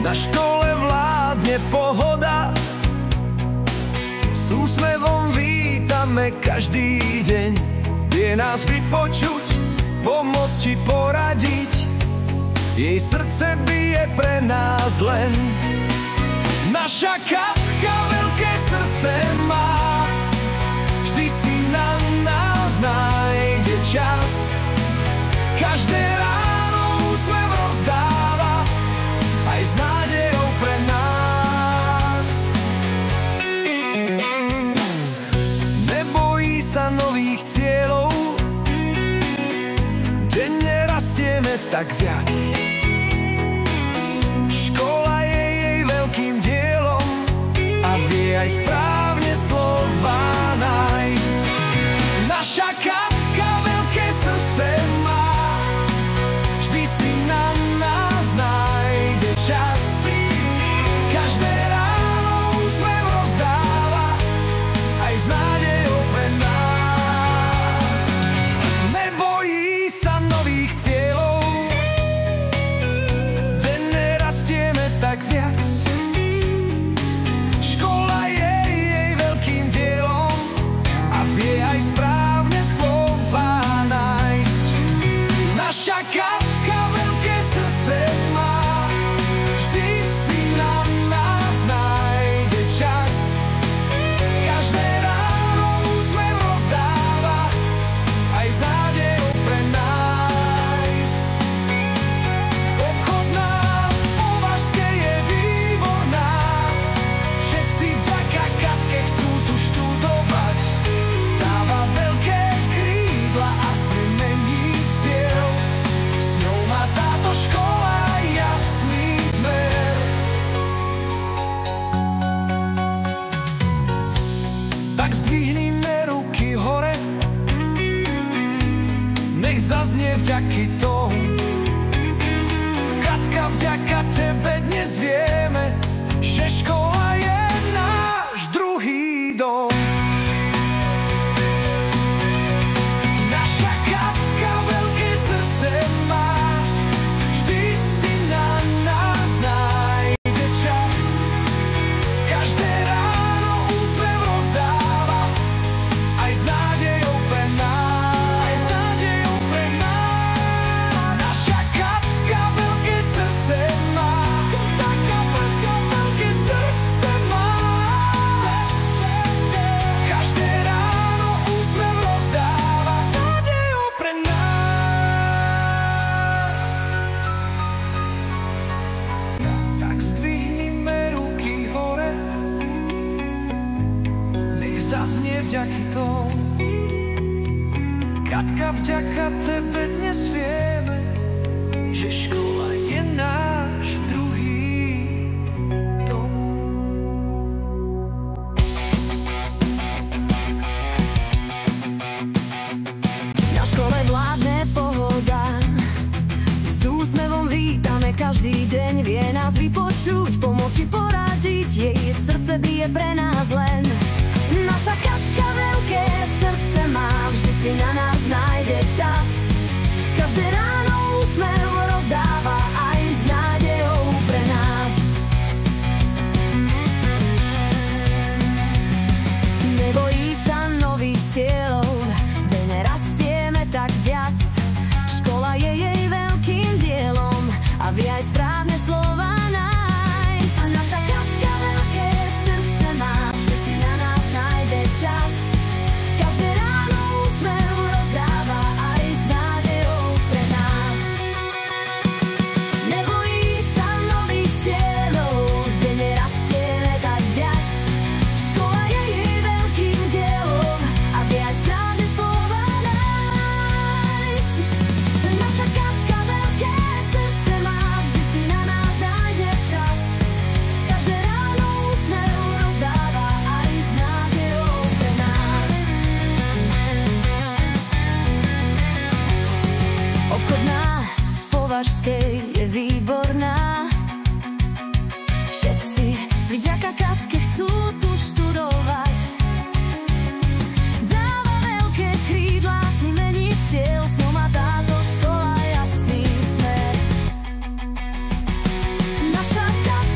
Na škole vládne pohoda, s úsmevom vítame každý deň. Vie nás vypočuť, pomôcť či poradiť, jej srdce bije pre nás len. Naša Katka veľké srdce má, vždy si na nás nájde čas. Každé ráno úsmev rozdáva, aj s nádejou pre nás. Nebojí sa nových cieľov, denne rastieme tak viac. Škola je jej veľkým dielom a vie aj správne slova nájsť. Naša Katka veľké srdce má, vždy si na nás nájde čas. Každé ráno úsmev rozdáva, aj s nádejou pre nás. Nebojí sa nových cieľov, denne rastieme tak viac. Škola je jej veľkým dielom a vie aj správne slova nájsť. Naša Katka veľké srdce má, vždy si na nás nájde čas. Každé ráno úsmev rozdáva, aj s nádejou pre nás. Obchodná v Považskej je výborná, všetci vďaka Katke chcú tu študovať. Dáva veľké krídla a sny mení v cieľ, s ňou má táto škola jasný smer. Tak zdvihnime ruky hore, nech zaznie vďaky tomu. Katka, vďaka tebe dnes vieme, že škola je náš druhý dom. Naša Katka veľké srdce má, vždy si na nás nájde čas. Každé ráno úsmev rozdáva, aj s nádejou pre nás. Naša Katka veľké srdce má, veľké srdce má. Každé ráno úsmev rozdáva, s nádejou pre nás. Tak zdvihnime ruky hore, nech zaznie vďaky tomu. Katka, vďaka tebe dnes vieme, že škola je náš druhý dom. Na škole vládne pohoda, s úsmevom vítame každý deň. Vie nás vypočuť, pomôcť poradiť, jej srdce bije pre nás len. Naša Katka veľké srdce má, vždy si na nás nájde čas. Každé ráno úsmev rozdáva, aj s nádejou pre nás. Nebojí sa nových cieľov, denne rastieme tak viac. Škola je jej veľkým dielom a vie aj správne slova nájsť. A naša Katka veľké srdce má, vždy si na nás nájde čas. Každé ráno úsmev rozdáva, aj s nádejou pre nás. Nebojí sa nových cieľov, denne rastieme tak viac. Škola je jej veľkým dielom a vie aj správne slova nájsť. Naša Katka veľké srdce má, vždy si na nás nájde čas. Každé ráno úsmev rozdáva, aj s nádejou pre nás. Obchodná v Považskej je výborná, všetci vďaka Katke chcú tu študovať. Dáva veľké krídla, sny mení v cieľ, s ňou má táto škola jasný smer. Naša Katka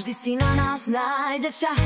vždy si na nás nájde čas.